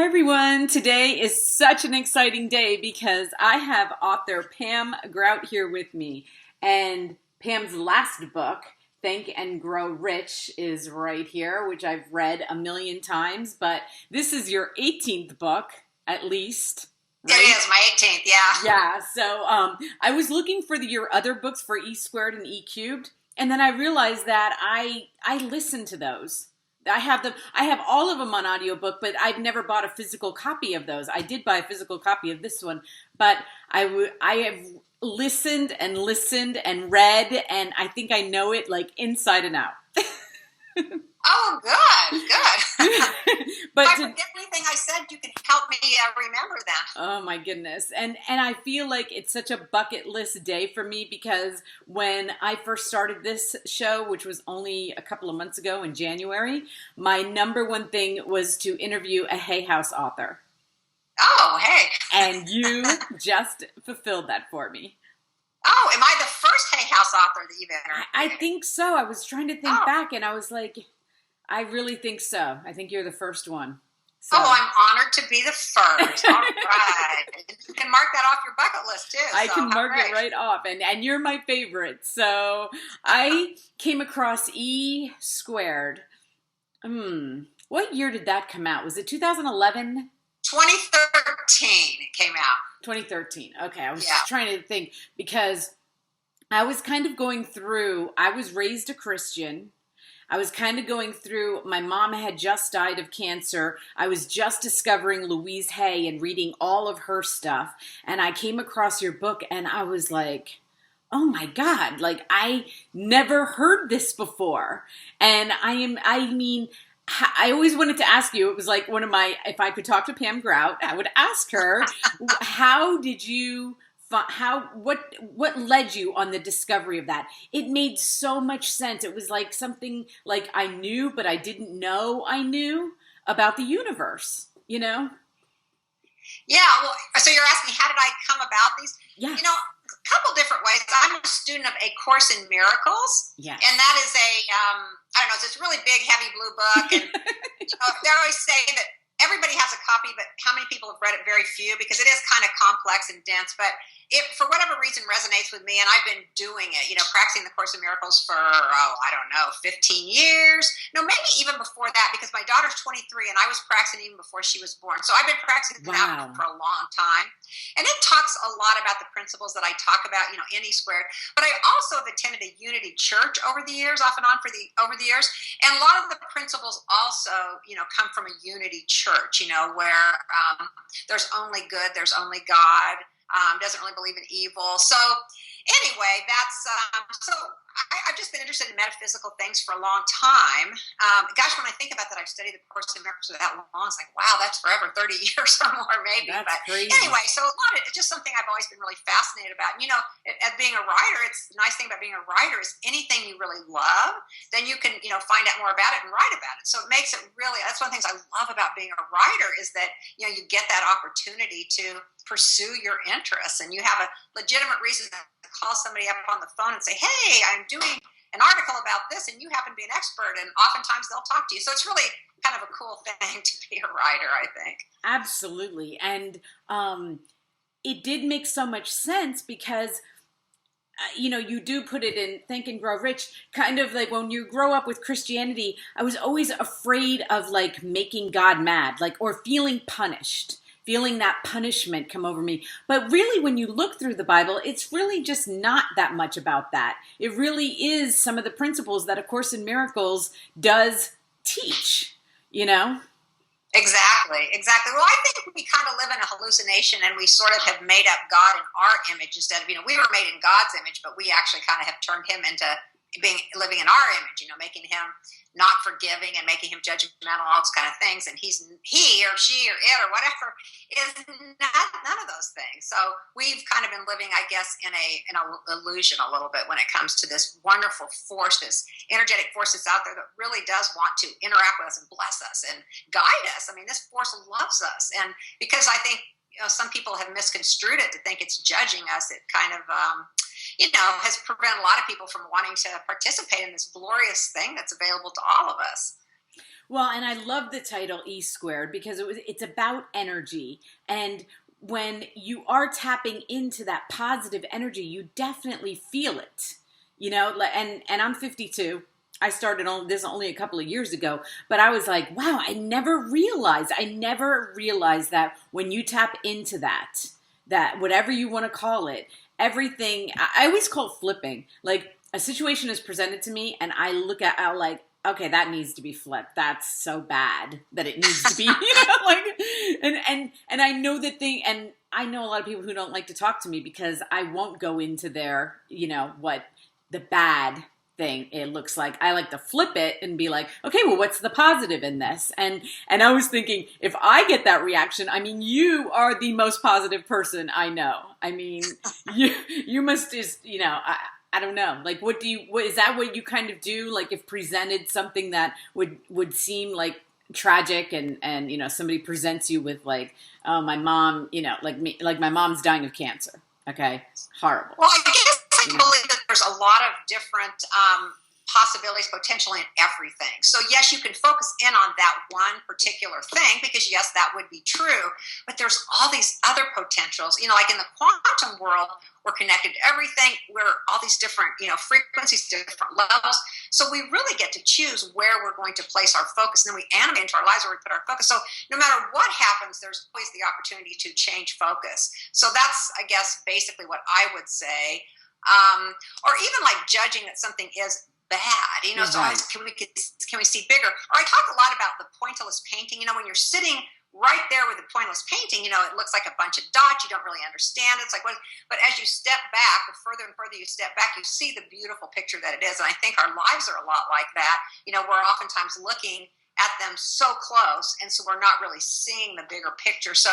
Hi everyone. Today is such an exciting day because I have author Pam Grout here with me. And Pam's last book, Think and Grow Rich, is right here, which I've read a million times. But this is your 18th book, at least. Right? It is my 18th, yeah. Yeah, so I was looking for your other books for E Squared and E Cubed. And then I realized that I listened to those. I have all of them on audiobook, but I've never bought a physical copy of those. I did buy a physical copy of this one, but I have listened and read, and I think I know it like inside and out. Oh, good. But if I forget anything I said, you can help me remember that. Oh my goodness. And I feel like it's such a bucket list day for me because when I first started this show, which was only a couple of months ago in January, my number one thing was to interview a Hay House author. Oh, hey. And you just fulfilled that for me. Oh, am I the first Hay House author that you've interviewed? I think so. I was trying to think back, and I was like, I really think so. I think you're the first one. So. Oh, I'm honored to be the first. All right. You can mark that off your bucket list, too. I can mark it right off. And you're my favorite. So I came across E Squared. What year did that come out? Was it 2011? 2013 it came out. 2013. Okay, I was just trying to think because I was kind of going through, I was raised a Christian. I was kind of going through, my mom had just died of cancer. I was just discovering Louise Hay and reading all of her stuff. And I came across your book and I was like, oh my God, like I never heard this before. And I always wanted to ask you, it was like one of my, if I could talk to Pam Grout, I would ask her, how did you what led you on the discovery of that? It made so much sense. It was like something like I knew, but I didn't know I knew about the universe, you know? Yeah, well, so you're asking, how did I come about these? Yeah. You know, a couple different ways. I'm a student of A Course in Miracles. Yes. And that is I don't know, it's this really big, heavy blue book. And they always say that everybody has a copy, but how many people have read it? Very few, because it is kind of complex and dense. But it, for whatever reason, resonates with me, and I've been doing it, practicing the Course in Miracles for, 15 years. No, maybe even before that, because my daughter's 23, and I was practicing even before she was born. So I've been practicing that for a long time. And it talks a lot about the principles that I talk about, in E Squared. But I also have attended a Unity church over the years, off and on over the years. And a lot of the principles also, come from a Unity church, where there's only good, there's only God. Doesn't really believe in evil. So anyway, that's I've just been interested in metaphysical things for a long time. Gosh, when I think about that, I've studied the Course in Miracles for that long. It's like, wow, that's forever, 30 years or more maybe. That's crazy. Anyway, so it's just something I've always been really fascinated about. And, as being a writer, it's the nice thing about being a writer is anything you really love, then you can, find out more about it and write about it. So it makes it really, that's one of the things I love about being a writer is that, you get that opportunity to pursue your interests, and you have a legitimate reason to call somebody up on the phone and say, hey, I'm doing an article about this and you happen to be an expert, and oftentimes they'll talk to you. So it's really kind of a cool thing to be a writer, I think. Absolutely. And it did make so much sense because you do put it in Think and Grow Rich, kind of like when you grow up with Christianity, I was always afraid of like making God mad, like, or feeling punished. Feeling that punishment come over me. But really, when you look through the Bible, it's really just not that much about that. It really is some of the principles that A Course in Miracles does teach, Exactly. Well, I think we kind of live in a hallucination, and we sort of have made up God in our image instead of, we were made in God's image, but we actually kind of have turned him into living in our image, making him not forgiving and making him judgmental, all those kind of things. And he or she or it or whatever is none of those things. So we've kind of been living, I guess, in an illusion a little bit when it comes to this wonderful force, this energetic force that's out there that really does want to interact with us and bless us and guide us. I mean, this force loves us. And because I think, some people have misconstrued it to think it's judging us, it kind of, has prevented a lot of people from wanting to participate in this glorious thing that's available to all of us. Well, and I love the title E Squared because it's about energy. And when you are tapping into that positive energy, you definitely feel it. And I'm 52. I started on this only a couple of years ago, but I was like, wow, I never realized that when you tap into that whatever you want to call it, everything, I always call it flipping. Like a situation is presented to me and I look at, I like, okay, that needs to be flipped. That's so bad that it needs to be, and I know and I know a lot of people who don't like to talk to me because I won't go into their, what the bad thing it looks like. I like to flip it and be like, okay, well, what's the positive in this? And I was thinking, if I get that reaction, I mean, you are the most positive person I know. I mean, you must just, I don't know. Like, what is that what you kind of do? Like if presented something that would seem like tragic and somebody presents you with like, oh, my mom, like my mom's dying of cancer. Okay. Horrible. Well, I guess I believe that there's a lot of different possibilities potentially in everything. So yes, you can focus in on that one particular thing because yes, that would be true. But there's all these other potentials. Like in the quantum world, we're connected to everything. We're all these different, frequencies, different levels. So we really get to choose where we're going to place our focus. And then we animate into our lives where we put our focus. So no matter what happens, there's always the opportunity to change focus. So that's, I guess, basically what I would say. Or even like judging that something is bad, so can we see bigger? Or I talk a lot about the pointillist painting, when you're sitting right there with the pointless painting, it looks like a bunch of dots. You don't really understand it. It's like, what? But as you step back, the further and further you step back, you see the beautiful picture that it is. And I think our lives are a lot like that. We're oftentimes looking at them so close, and so we're not really seeing the bigger picture. So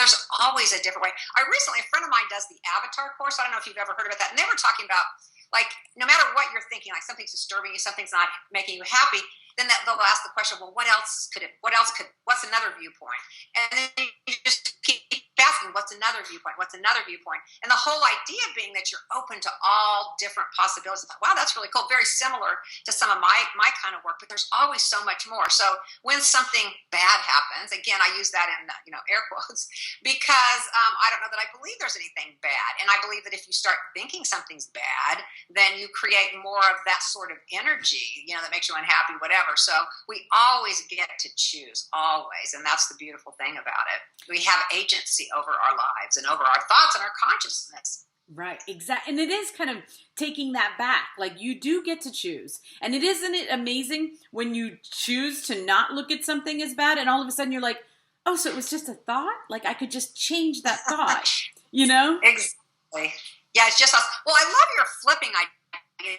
there's always a different way. A friend of mine does the Avatar course. I don't know if you've ever heard about that. And they were talking about, like, no matter what you're thinking, like something's disturbing you, something's not making you happy, then they'll ask the question, well, what's another viewpoint? And then you just keep asking, what's another viewpoint? What's another viewpoint? And the whole idea being that you're open to all different possibilities. Wow, that's really cool. Very similar to some of my kind of work, but there's always so much more. So when something bad happens, again, I use that in air quotes, because I don't know that I believe there's anything bad. And I believe that if you start thinking something's bad, then you create more of that sort of energy, that makes you unhappy, whatever. So we always get to choose, always. And that's the beautiful thing about it. We have agency over our lives and over our thoughts and our consciousness. Right, exactly. And it is kind of taking that back. Like you do get to choose. And isn't it amazing when you choose to not look at something as bad and all of a sudden you're like, oh, so it was just a thought? Like I could just change that thought, Exactly. Yeah, it's just us. Well, I love your flipping idea.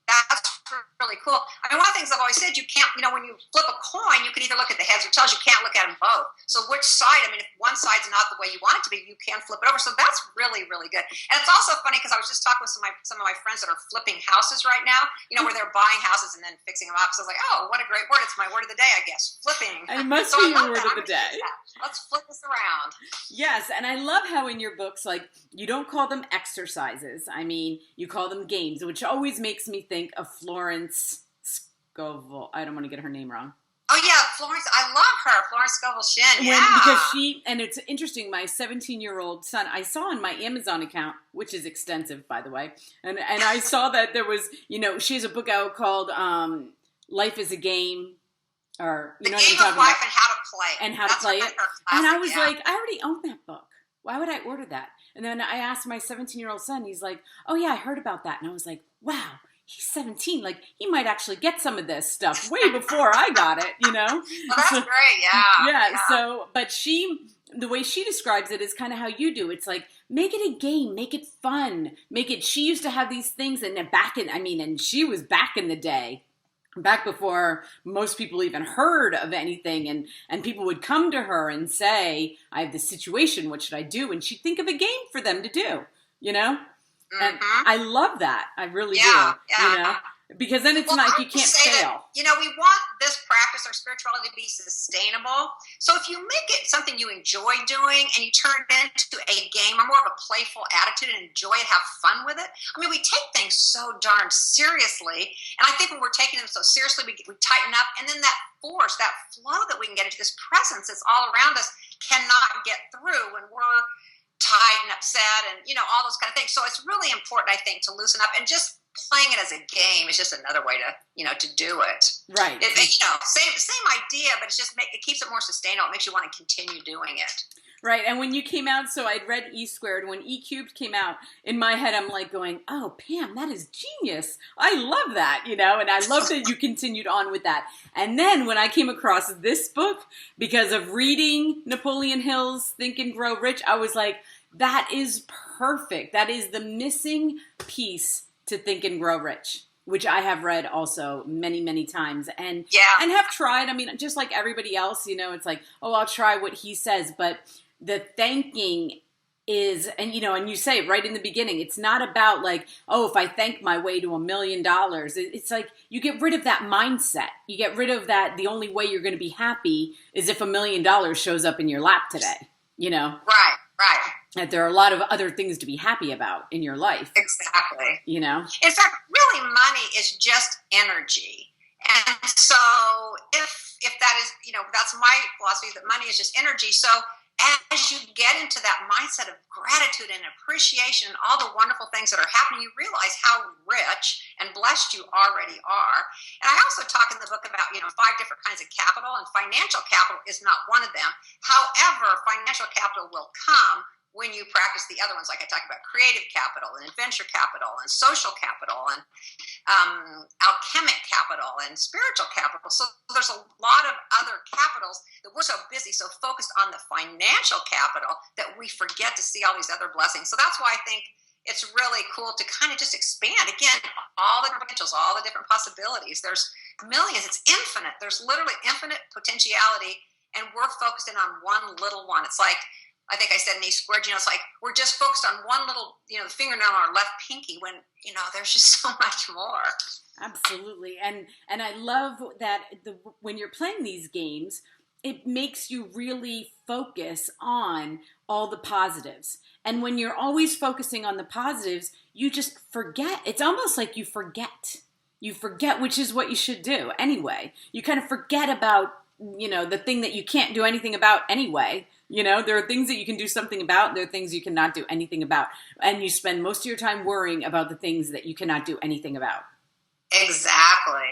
That's really cool. I mean, one of the things I've always said, you can't, when you flip a coin, you can either look at the heads or tails. You can't look at them both. So which side, if one side's not the way you want it to be, you can flip it over. So that's really, really good. And it's also funny because I was just talking with some of my friends that are flipping houses right now, where they're buying houses and then fixing them up. So I was like, oh, what a great word. It's my word of the day, I guess. Flipping. It must be your word of the day. Let's flip this around. Yes. And I love how in your books, like you don't call them exercises. I mean, you call them games, which always makes me think of Florence Scovel. I don't want to get her name wrong. Oh yeah, Florence. I love her, Florence Scovel Shinn. Yeah, because and it's interesting. My 17-year-old son, I saw on my Amazon account, which is extensive, by the way, and I saw that there was, she has a book out called "Life Is a Game," or The Game of Life and How to Play and how to play it. And I was like, I already own that book. Why would I order that? And then I asked my 17-year-old son. He's like, oh yeah, I heard about that. And I was like, wow. He's 17. Like he might actually get some of this stuff way before I got it, Well, that's great. Yeah. Yeah. So, but the way she describes it is kind of how you do. It's like, make it a game, make it fun, she used to have these things and and she was back in the day, back before most people even heard of anything. And people would come to her and say, I have this situation. What should I do? And she'd think of a game for them to do, And I love that. I really do. Yeah. Because then it's like you can't fail. That, we want this practice, our spirituality, to be sustainable. So if you make it something you enjoy doing and you turn it into a game or more of a playful attitude and enjoy it, have fun with it. I mean, we take things so darn seriously. And I think when we're taking them so seriously, we tighten up. And then that force, that flow that we can get into, this presence that's all around us, cannot get through when we're tight and upset and, all those kind of things. So it's really important, I think, to loosen up, and just playing it as a game is just another way to do it. Right. Same idea, but it's just it keeps it more sustainable. It makes you want to continue doing it. Right. And when you came out, so I'd read E Squared. When E Cubed came out, in my head, I'm like going, oh, Pam, that is genius. I love that, and I love that you continued on with that. And then when I came across this book, because of reading Napoleon Hill's Think and Grow Rich, I was like, that is perfect. That is the missing piece to Think and Grow Rich, which I have read also many, many times and have tried. I mean, just like everybody else, it's like, oh, I'll try what he says. But the thanking is, and you say right in the beginning, it's not about like, oh, if I thank my way to $1 million, it's like you get rid of that mindset. You get rid of that. The only way you're going to be happy is if $1 million shows up in your lap today, Right. That there are a lot of other things to be happy about in your life. Exactly. In fact, really, money is just energy. And so if that is, that's my philosophy, that money is just energy. So as you get into that mindset of gratitude and appreciation and all the wonderful things that are happening, you realize how rich and blessed you already are. And I also talk in the book about, 5 different kinds of capital, and financial capital is not one of them. However, financial capital will come when you practice the other ones, like I talk about creative capital and adventure capital and social capital and alchemic capital and spiritual capital. So there's a lot of other capitals that we're so busy, so focused on the financial capital, that we forget to see all these other blessings. So that's why I think it's really cool to kind of just expand, again, all the different potentials, all the different possibilities. There's millions. It's infinite. There's literally infinite potentiality, and we're focused in on one little one. It's like, I think I said in E Squared, it's like we're just focused on one little, the fingernail on our left pinky, when, there's just so much more. Absolutely. And I love that when you're playing these games, it makes you really focus on all the positives. And when you're always focusing on the positives, you just forget. It's almost like you forget. You forget, which is what you should do anyway. You kind of forget about, the thing that you can't do anything about anyway. There are things that you can do something about. There are things you cannot do anything about. And you spend most of your time worrying about the things that you cannot do anything about. Exactly.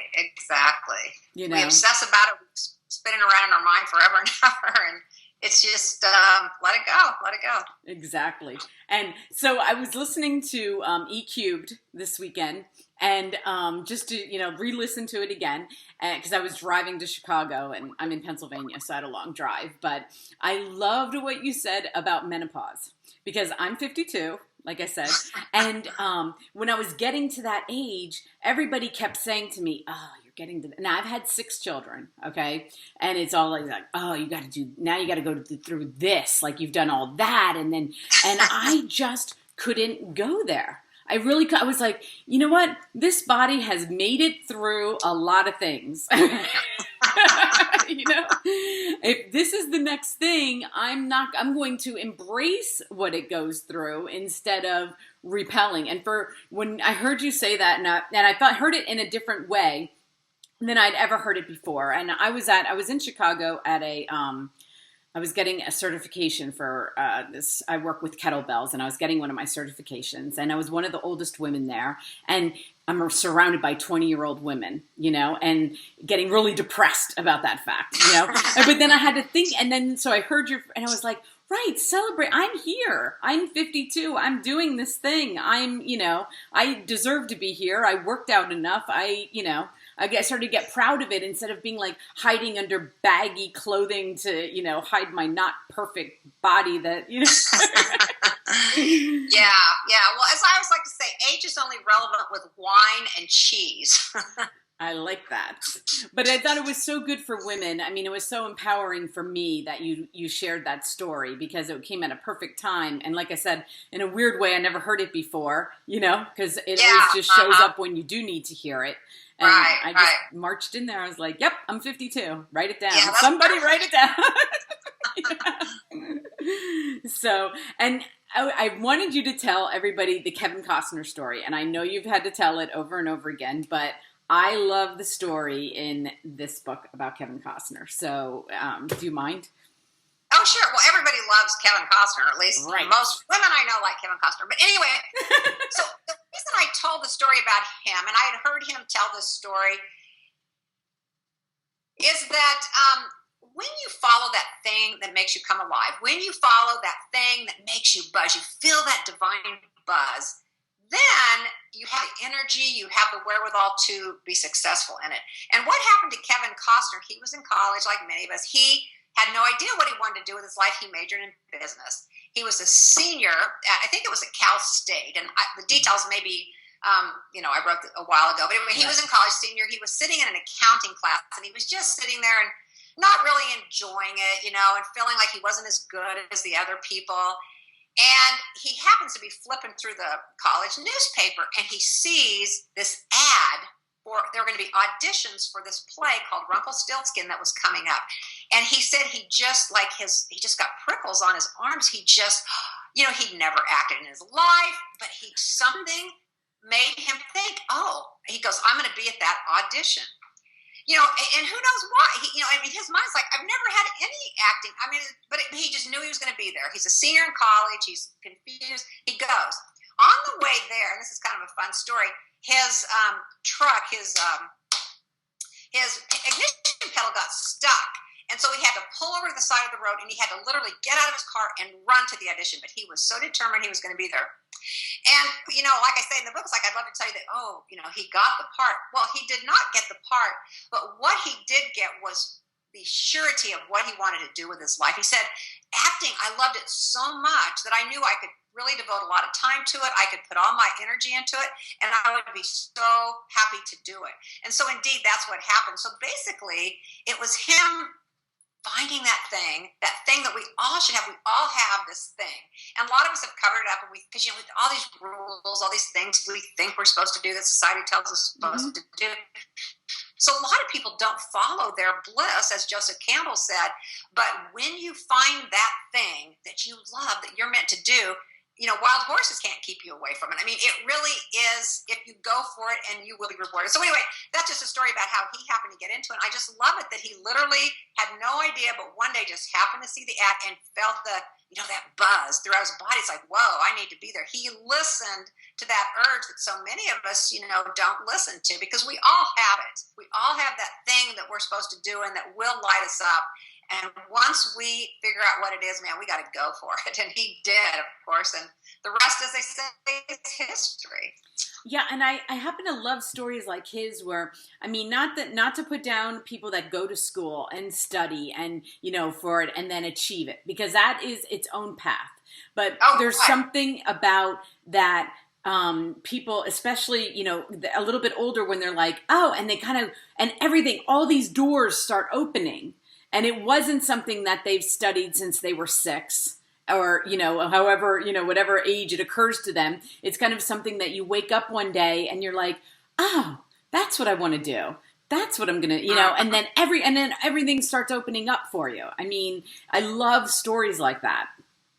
We obsess about it, spinning around in our mind forever and ever. And it's just, let it go. Exactly. And so I was listening to E Cubed this weekend, and just to, re-listen to it again, because I was driving to Chicago, and I'm in Pennsylvania, so I had a long drive. But I loved what you said about menopause, because I'm 52, like I said. And when I was getting to that age, everybody kept saying to me, oh, you're getting to, now I've had 6 children, okay? And it's all like, oh, you got to go through this, like you've done all that. And I just couldn't go there. I was like, you know what? This body has made it through a lot of things. If this is the next thing, I'm going to embrace what it goes through instead of repelling. And when I heard you say that, and I heard it in a different way than I'd ever heard it before. And I was in Chicago at I was getting a certification for this. I work with kettlebells, and I was getting one of my certifications, and I was one of the oldest women there, and I'm surrounded by 20-year-old women, and getting really depressed about that fact, But then I had to think, and then so I heard and I was like, right, celebrate. I'm here. I'm 52. I'm doing this thing. I deserve to be here. I worked out enough. I started to get proud of it instead of being like hiding under baggy clothing to, hide my not perfect body that, Yeah. Well, as I always like to say, age is only relevant with wine and cheese. I like that. But I thought it was so good for women. I mean, it was so empowering for me that you shared that story because it came at a perfect time. And like I said, in a weird way, I never heard it before, because it always just shows up when you do need to hear it. And I just marched in there. I was like, yep, I'm 52. Write it down. Yeah, Somebody write it down. So, and I wanted you to tell everybody the Kevin Costner story. And I know you've had to tell it over and over again, but I love the story in this book about Kevin Costner. So, do you mind? Oh, sure. Well, everybody loves Kevin Costner, at least right. Most women I know like Kevin Costner. But anyway, so the reason I told the story about him, and I had heard him tell this story, is that when you follow that thing that makes you come alive, when you follow that thing that makes you buzz, you feel that divine buzz, then you have the energy, you have the wherewithal to be successful in it. And what happened to Kevin Costner? He was in college, like many of us. He had no idea what he wanted to do with his life. He majored in business. He was a senior I think it was at Cal State, and the details maybe, I wrote a while ago. But anyway, he was in college, senior. He was sitting in an accounting class, and he was just sitting there and not really enjoying it, and feeling like he wasn't as good as the other people. And he happens to be flipping through the college newspaper, and he sees this ad for there were going to be auditions for this play called Rumpelstiltskin that was coming up. And he said he just got prickles on his arms. He just, he'd never acted in his life, but something made him think, he goes, I'm going to be at that audition. And who knows why? His mind's like, I've never had any acting. But he just knew he was going to be there. He's a senior in college. He's confused. He goes. On the way there, and this is kind of a fun story, his truck, his ignition pedal got stuck. And so he had to pull over to the side of the road, and he had to literally get out of his car and run to the audition. But he was so determined he was going to be there. And, like I say in the book, it's like, I'd love to tell you that, he got the part. Well, he did not get the part, but what he did get was the surety of what he wanted to do with his life. He said, acting, I loved it so much that I knew I could really devote a lot of time to it. I could put all my energy into it, and I would be so happy to do it. And so indeed, that's what happened. So basically, it was him finding that thing that we all should have. We all have this thing. And a lot of us have covered it up, and because with all these rules, all these things we think we're supposed to do that society tells us we're supposed to do. So a lot of people don't follow their bliss, as Joseph Campbell said. But when you find that thing that you love, that you're meant to do, wild horses can't keep you away from it. It really is, if you go for it, and you will be rewarded. So anyway, that's just a story about how he happened to get into it. I just love it that he literally had no idea, but one day just happened to see the ad and felt that buzz throughout his body. It's like, whoa, I need to be there. He listened to that urge that so many of us, don't listen to, because we all have it. We all have that thing that we're supposed to do and that will light us up. And once we figure out what it is, man, we got to go for it. And he did, of course. And the rest, as they say, is history. Yeah, and I happen to love stories like his where, not to put down people that go to school and study and, for it and then achieve it, because that is its own path. But there's something about that people, especially, a little bit older, when they're like, and they and everything, all these doors start opening. And it wasn't something that they've studied since they were 6 or, however, whatever age it occurs to them. It's kind of something that you wake up one day and you're like, that's what I want to do. That's what I'm going to, and then everything starts opening up for you. I love stories like that.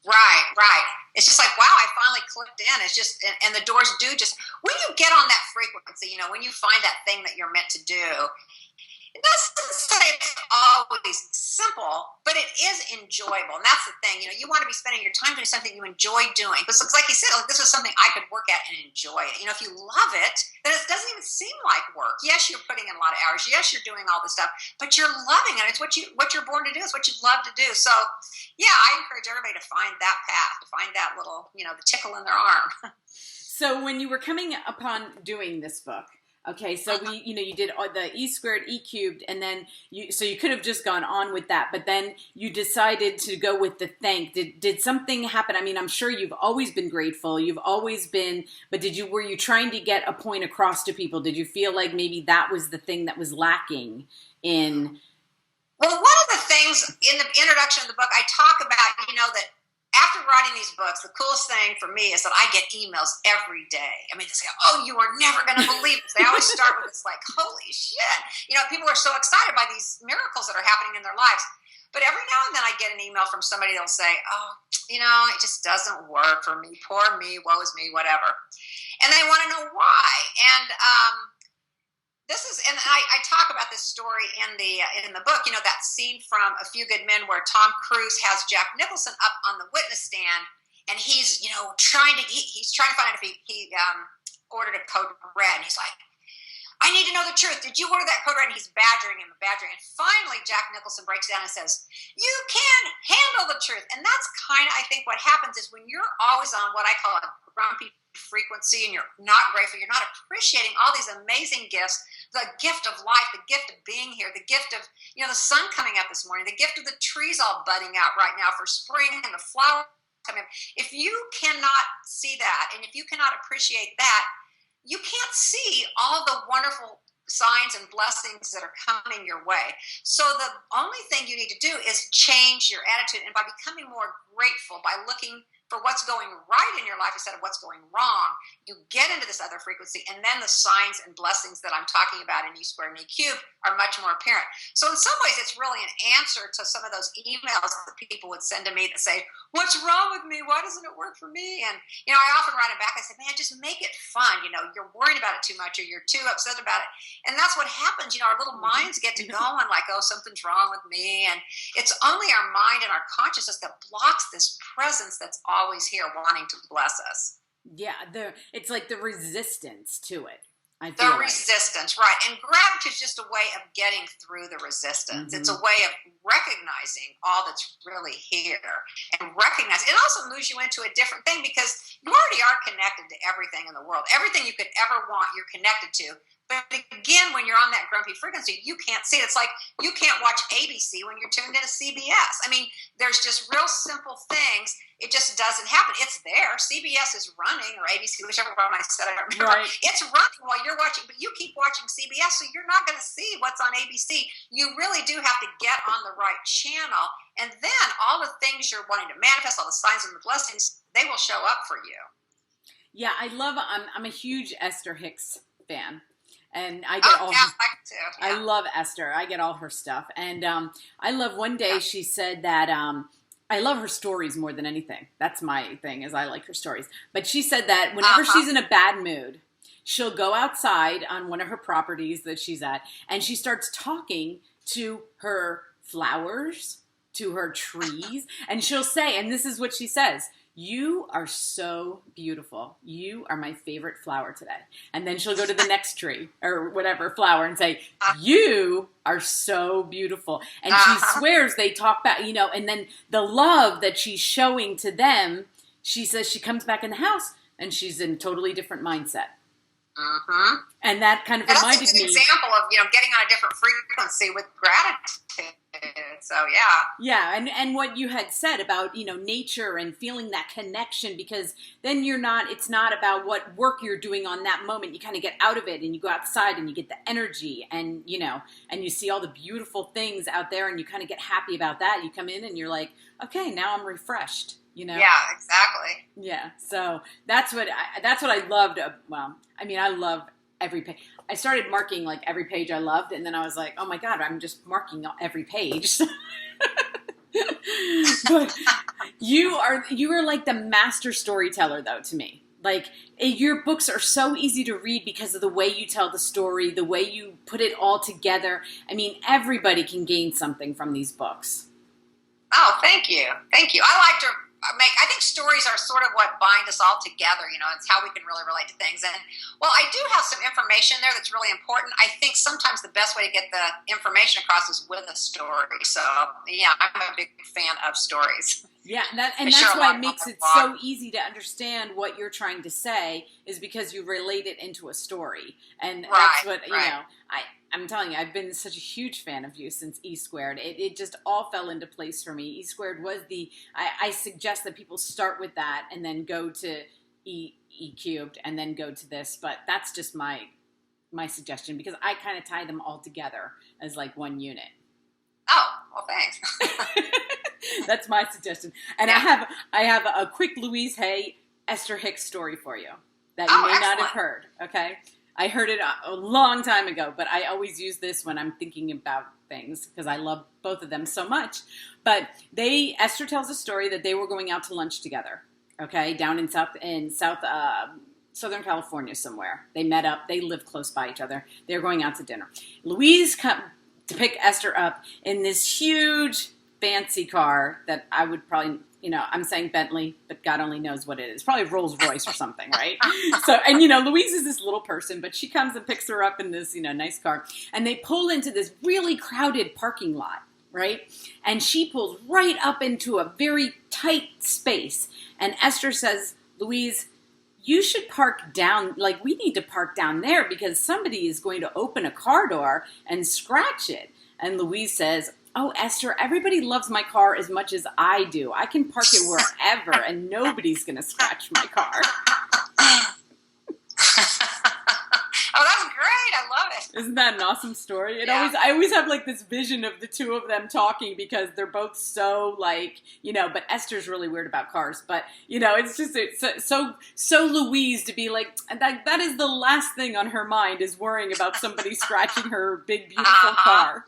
Right. It's just like, wow, I finally clicked in. It's just, and the doors do just, when you get on that frequency, when you find that thing that you're meant to do, it doesn't say it's always simple, but it is enjoyable. And that's the thing. You want to be spending your time doing something you enjoy doing. But like you said, this was something I could work at and enjoy it. If you love it, then it doesn't even seem like work. Yes, you're putting in a lot of hours. Yes, you're doing all this stuff, but you're loving it. It's what you're born to do. It's what you love to do. So, yeah, I encourage everybody to find that path, to find that little, the tickle in their arm. So when you were coming upon doing this book, Okay, so you did the E squared, E cubed, and then so you could have just gone on with that, but then you decided to go with the thank. Did something happen? I mean, I'm sure you've always been grateful. You've always been, but were you trying to get a point across to people? Did you feel like maybe that was the thing that was lacking in? Well, one of the things in the introduction of the book, I talk about, that after writing these books, the coolest thing for me is that I get emails every day. I mean, they say, "Oh, you are never going to believe this." They always start with this, like, "Holy shit!" People are so excited by these miracles that are happening in their lives. But every now and then, I get an email from somebody that'll say, "Oh, it just doesn't work for me. Poor me. Woe is me. Whatever," and they want to know why. And and I talk about this story in the book. That scene from A Few Good Men where Tom Cruise has Jack Nicholson up on the witness stand, and he's trying to find out if he ordered a code red. And he's like, "I need to know the truth. Did you order that code red?" And he's badgering him. And finally, Jack Nicholson breaks down and says, "You can handle the truth." And that's kind of, I think, what happens is when you're always on what I call a grumpy frequency and you're not grateful, you're not appreciating all these amazing gifts, the gift of life, the gift of being here, the gift of, the sun coming up this morning, the gift of the trees all budding out right now for spring and the flowers coming up. If you cannot see that and if you cannot appreciate that, you can't see all the wonderful signs and blessings that are coming your way. So the only thing you need to do is change your attitude. And by becoming more grateful, by looking for what's going right in your life instead of what's going wrong, you get into this other frequency, and then the signs and blessings that I'm talking about in E squared and E cubed are much more apparent. So in some ways, it's really an answer to some of those emails that people would send to me that say, "What's wrong with me? Why doesn't it work for me?" And, I often write it back. I say, "Man, just make it fun. You're worried about it too much, or you're too upset about it." And that's what happens. Our little minds get to going like, "Oh, something's wrong with me." And it's only our mind and our consciousness that blocks this presence that's always here wanting to bless us. Yeah, it's like the resistance to it. I feel resistance, right. And gratitude is just a way of getting through the resistance. Mm-hmm. It's a way of recognizing all that's really here and recognize. It also moves you into a different thing because you already are connected to everything in the world. Everything you could ever want, you're connected to. But again, when you're on that grumpy frequency, you can't see it. It's like you can't watch ABC when you're tuned into CBS. I mean, there's just real simple things. It just doesn't happen. It's there. CBS is running, or ABC, whichever one I said, I don't remember. Right. It's running while you're watching, but you keep watching CBS, so you're not going to see what's on ABC. You really do have to get on the right channel, and then all the things you're wanting to manifest, all the signs and the blessings, they will show up for you. Yeah, I'm a huge Esther Hicks fan. And I get I love Esther. I get all her stuff. And I love one day she said that I love her stories more than anything. That's my thing, is I like her stories. But she said that whenever she's in a bad mood, she'll go outside on one of her properties that she's at, and she starts talking to her flowers, to her trees, and she'll say, and this is what she says, "You are so beautiful. You are my favorite flower today." And then she'll go to the next tree or whatever flower and say, "You are so beautiful." And she swears they talk back, and then the love that she's showing to them, she says she comes back in the house and she's in a totally different mindset. Mm-hmm. And that kind of reminded me. That's an example of, getting on a different frequency with gratitude. So, yeah. Yeah, and what you had said about, nature and feeling that connection, because then it's not about what work you're doing on that moment. You kind of get out of it and you go outside and you get the energy and, and you see all the beautiful things out there and you kind of get happy about that. You come in and you're like, okay, now I'm refreshed. Yeah, exactly. Yeah, so that's what I loved. I love every page. I started marking like every page I loved, and then I was like, oh my God, I'm just marking every page. But you are like the master storyteller, though, to me. Like, your books are so easy to read because of the way you tell the story, the way you put it all together. I mean, everybody can gain something from these books. Oh, thank you. Thank you. I think stories are sort of what bind us all together. It's how we can really relate to things. And, well, I do have some information there that's really important. I think sometimes the best way to get the information across is with a story. So, yeah, I'm a big fan of stories. Yeah, I and share that's a why lot it about makes my it blog. so easy to understand what you're trying to say is because you relate it into a story. And that's Right, what, right. I'm telling you, I've been such a huge fan of you since E Squared. It just all fell into place for me. E Squared was I suggest that people start with that and then go to E Cubed and then go to this. But that's just my suggestion because I kind of tie them all together as like one unit. Oh, well, thanks. That's my suggestion. And Yeah. I have a quick Louise Hay Esther Hicks story for you that you Oh, may not have excellent. heard. Okay, I heard it a long time ago, but I always use this when I'm thinking about things because I love both of them so much. But Esther tells a story that they were going out to lunch together. Okay, down in Southern California somewhere. They met up. They live close by each other. They're going out to dinner. Louise come to pick Esther up in this huge fancy car that I would probably, I'm saying Bentley, but God only knows what it is. Probably Rolls Royce or something, right? So, and Louise is this little person, but she comes and picks her up in this, nice car. And they pull into this really crowded parking lot, right? And she pulls right up into a very tight space. And Esther says, Louise, you should park down, like we need to park down there because somebody is going to open a car door and scratch it. And Louise says, oh, Esther, everybody loves my car as much as I do. I can park it wherever and nobody's going to scratch my car. Oh, that's great. I love it. Isn't that an awesome story? Yeah. I always have like this vision of the two of them talking because they're both so like, but Esther's really weird about cars. But, it's just so Louise to be like, that is the last thing on her mind is worrying about somebody scratching her big, beautiful car,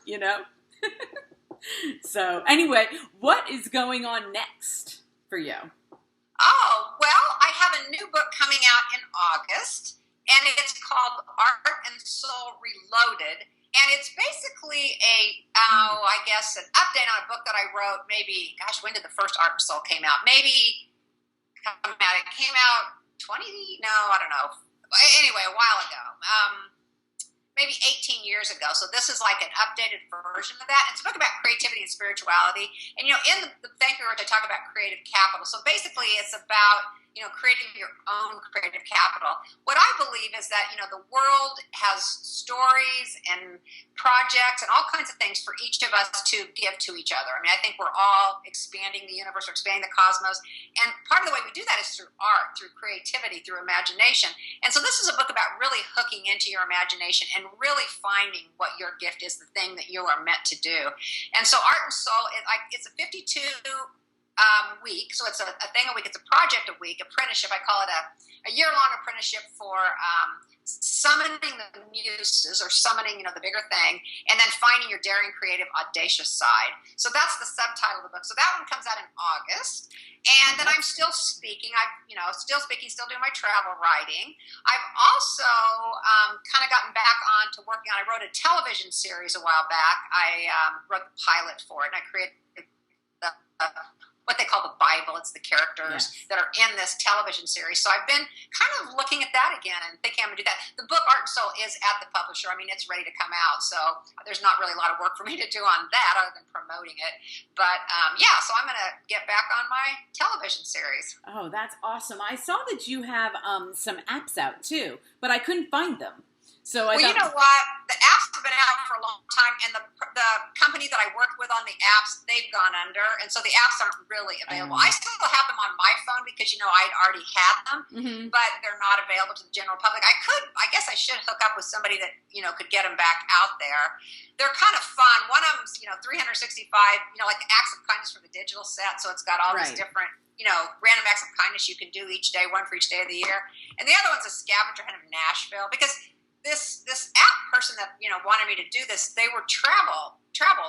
So anyway, what is going on next for you? Oh, well, I have a new book coming out in August, and it's called Art and Soul Reloaded. And it's basically I guess, an update on a book that I wrote maybe, gosh, when did the first Art and Soul came out? Maybe it came out I don't know. Anyway, a while ago. Maybe 18 years ago. So this is like an updated version of that. It's a book about creativity and spirituality. And, in the thank you, I talk about creative capital. So basically it's about, creating your own creative capital. What I believe is that, the world has stories and projects and all kinds of things for each of us to give to each other. I mean, I think we're all expanding the universe, or expanding the cosmos. And part of the way we do that is through art, through creativity, through imagination. And so this is a book about really hooking into your imagination and really finding what your gift is, the thing that you are meant to do. And so Art and Soul, it's a 52 week, so it's a thing a week. It's a project a week, apprenticeship. I call it a year-long apprenticeship for summoning the muses, or summoning, the bigger thing, and then finding your daring, creative, audacious side. So that's the subtitle of the book. So that one comes out in August. And then I'm still speaking. Still doing my travel writing. I've also kind of gotten back on to working on, I wrote a television series a while back. I wrote the pilot for it, and I created what they call the Bible. It's the characters that are in this television series. So I've been kind of looking at that again and thinking I'm going to do that. The book Art and Soul is at the publisher. I mean, it's ready to come out. So there's not really a lot of work for me to do on that other than promoting it. But so I'm going to get back on my television series. Oh, that's awesome. I saw that you have some apps out too, but I couldn't find them. So you know what? The apps have been out for a long time, and the company that I worked with on the apps, they've gone under, and so the apps aren't really available. I still have them on my phone because, I'd already had them, but they're not available to the general public. I guess I should hook up with somebody that, could get them back out there. They're kind of fun. One of them's, 365, like the acts of kindness for the digital set, so it's got all these different random acts of kindness you can do each day, one for each day of the year. And the other one's a scavenger hunt of Nashville, because this app person that wanted me to do this, they were travel.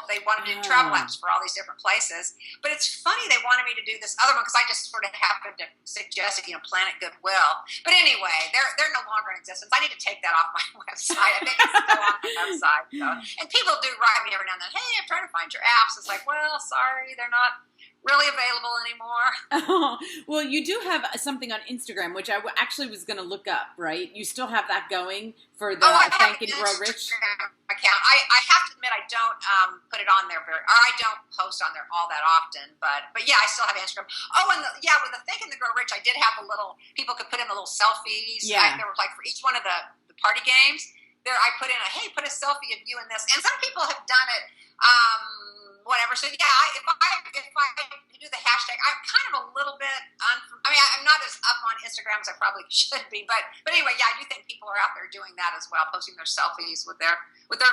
They wanted to do travel apps for all these different places. But it's funny they wanted me to do this other one because I just sort of happened to suggest it, Planet Goodwill. But anyway, they're no longer in existence. I need to take that off my website. I think it's still on my website. So. And people do write me every now and then, hey, I'm trying to find your apps. It's like, well, sorry, they're not really available anymore. Oh, well, you do have something on Instagram, which I actually was going to look up, right? You still have that going for the I have Think an and Grow Rich? Instagram account. I have to admit I don't put it on there or I don't post on there all that often, but yeah, I still have Instagram. Oh, and with the Think and the Grow Rich, I did have a little, people could put in the little selfies. Yeah. There were like for each one of the party games, there I put in hey, put a selfie of you in this. And some people have done it, whatever. So yeah, if I do the hashtag, I'm kind of a little bit I'm not as up on Instagram as I probably should be, but anyway, yeah, I do think people are out there doing that as well, posting their selfies with their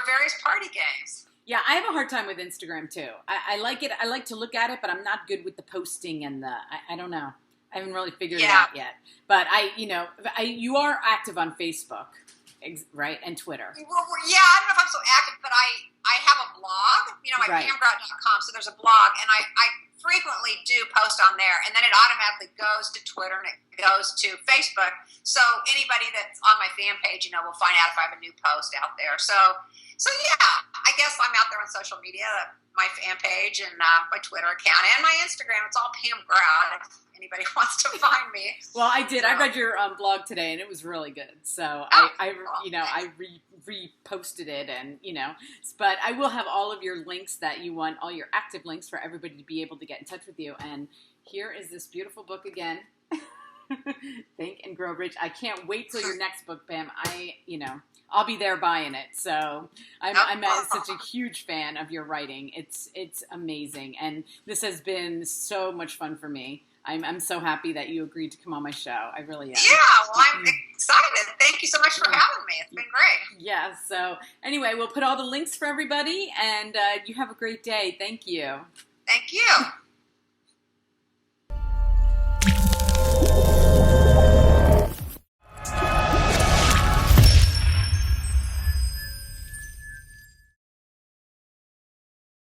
various party games. Yeah, I have a hard time with Instagram too. I like it. I like to look at it, but I'm not good with the posting and I don't know. I haven't really figured it out yet. But you are active on Facebook, right, and Twitter. Well, yeah, I don't know if I'm so active, but I have a blog, my pamgrout.com, so there's a blog, and I frequently do post on there, and then it automatically goes to Twitter, and it goes to Facebook, so anybody that's on my fan page, will find out if I have a new post out there. So yeah, I guess I'm out there on social media, my fan page, and my Twitter account, and my Instagram. It's all Pam Grout, if anybody wants to find me. Well, I did. So. I read your blog today, and it was really good. So I reposted it, and but I will have all of your links that you want, all your active links for everybody to be able to get in touch with you. And here is this beautiful book again, Think and Grow Rich. I can't wait till your next book, Pam. I'll be there buying it. So I'm such a huge fan of your writing. It's amazing, and this has been so much fun for me. I'm so happy that you agreed to come on my show. I really am. Yeah, well, I'm excited. Thank you so much for having me. It's been great. Yeah, so anyway, we'll put all the links for everybody, and you have a great day. Thank you. Thank you.